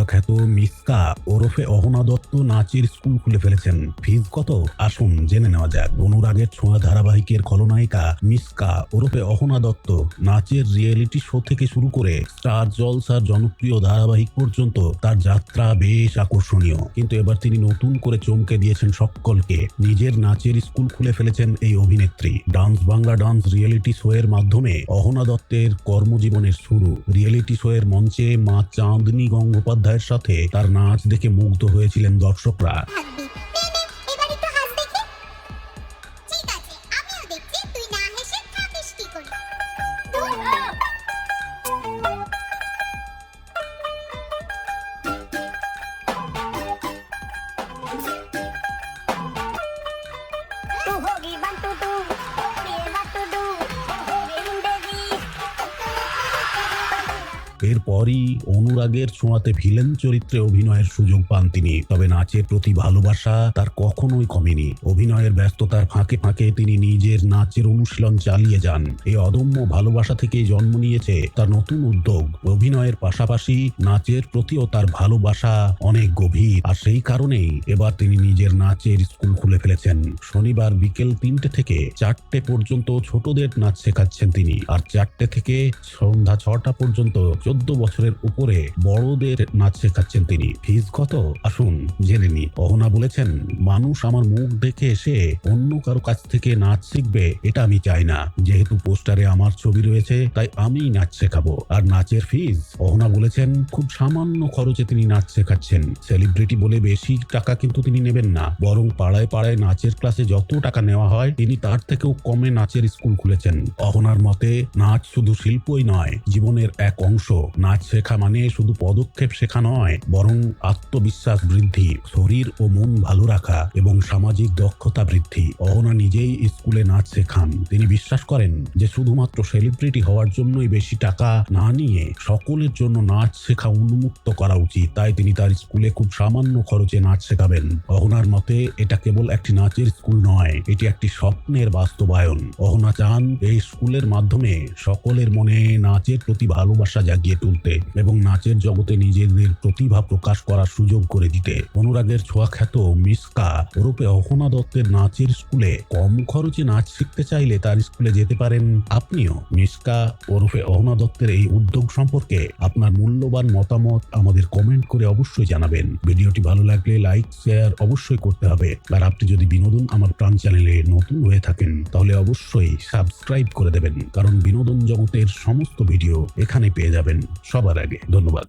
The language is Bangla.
ছোঁয়া খ্যাত মিসকা ওরফে অহনা দত্ত নাচের স্কুল খুলে ফেলেছেন। ফিজ কত? আসুন জেনে নেওয়া যাক। অনুরাগের ছোঁয়া ধারাবাহিকের খলনায়িকা মিসকা ওরফে অহনা দত্ত নাচের রিয়েলিটি শো থেকে শুরু করে স্টার জলসার জনপ্রিয় ধারাবাহিক পর্যন্ত তার যাত্রা বেশ আকর্ষণীয়। কিন্তু এবার তিনি নতুন করে চমকে দিয়েছেন সকলকে। নিজের নাচের স্কুল খুলে ফেলেছেন এই অভিনেত্রী। Dance Bangla dance reality show এর মাধ্যমে অহনা দত্তের কর্মজীবনের শুরু। রিয়েলিটি শো এর মঞ্চে মা চাঁদনী গঙ্গোপাধ্যায়ের সাথে তার নাচ দেখে মুগ্ধ হয়েছিলেন দর্শকরা। এরপরই অনুরাগের ছোঁয়াতে ভিলেন চরিত্রে অভিনয়ের সুযোগ পান তিনি। তবে নাচের প্রতি ভালোবাসা তার কখনোই কমেনি। অভিনয়ের ব্যস্ততার ফাঁকে ফাঁকে তিনি নিজের নাচের অনুশীলন চালিয়ে যান। এই অদম্য ভালোবাসা থেকেই জন্ম নিয়েছে তার নতুন উদ্যোগ। অভিনয়ের পাশাপাশি নাচের প্রতিও তার ভালোবাসা অনেক গভীর, আর সেই কারণেই এবার তিনি নিজের নাচের স্কুল খুলে ফেলেছেন। শনিবার বিকেল 3টে থেকে 4টে পর্যন্ত ছোটদের নাচ শেখাচ্ছেন তিনি, আর 4টে থেকে সন্ধ্যা 6টা পর্যন্ত 14 বছরের উপরে বড়দের নাচ শেখাচ্ছেন তিনি। ফিজ কত? আসুন জেনে নি। অহনা বলেছেন, মানুষ আমার মুখ দেখে এসে অন্য কারো কাছ থেকে নাচ শিখবে এটা আমি চাই না। যেহেতু পোস্টারে আমার ছবি রয়েছে তাই আমি নাচ শেখাবো। আর নাচের ফিজ, অহনা বলেছেন, খুব সামান্য খরচে তিনি নাচ শেখাচ্ছেন। সেলিব্রিটি বলে বেশি টাকা কিন্তু তিনি নেবেন না, বরং পাড়ায় পাড়ায় নাচের ক্লাসে যত টাকা নেওয়া হয় তিনি তার থেকেও কমে নাচের স্কুল খুলেছেন। অহনার মতে নাচ শুধু শিল্পই নয়, জীবনের এক অংশ। নাচ শেখা মানে শুধু পদক্ষেপ শেখা নয়, বরং আত্মবিশ্বাস বৃদ্ধি, শরীর ও মন ভালো রাখা এবং সামাজিক দক্ষতা বৃদ্ধি। অহনা নিজেই স্কুলে নাচ শেখান। তিনি বিশ্বাস করেন যে শুধুমাত্র সেলিব্রিটি হওয়ার জন্যই বেশি টাকা না নিয়ে সকলের জন্য নাচ শেখা উন্মুক্ত করা উচিত। তাই তিনি তার স্কুলে খুব সামান্য খরচে নাচ শেখাবেন। অহনার মতে এটা কেবল একটি নাচের স্কুল নয়, এটি একটি স্বপ্নের বাস্তবায়ন। অহনা চান এই স্কুলের মাধ্যমে সকলের মনে নাচের প্রতি ভালোবাসা জাগিয়ে তুলতে এবং নাচের জগতে নিজেদের প্রতিভা প্রকাশ করার সুযোগ করে দিতে। অনুরাগের ছোঁয়া খ্যাত মিসকা ওরফে অহনা দত্তের নাচের স্কুলে কম খরচে নাচ শিখতে চাইলে তার স্কুলে যেতে পারেন আপনিও। মিসকা ওরফে অহনা দত্তের এই উদ্যোগ সম্পর্কে আপনার মূল্যবান মতামত আমাদের কমেন্ট করে অবশ্যই জানাবেন। ভিডিওটি ভালো লাগলে লাইক শেয়ার অবশ্যই করতে হবে। আর আপনি যদি বিনোদন আমার প্রাণ চ্যানেলে নতুন হয়ে থাকেন তাহলে অবশ্যই সাবস্ক্রাইব করে দেবেন, কারণ বিনোদন জগতের সমস্ত ভিডিও এখানে পেয়ে যাবেন সবার আগে। ধন্যবাদ।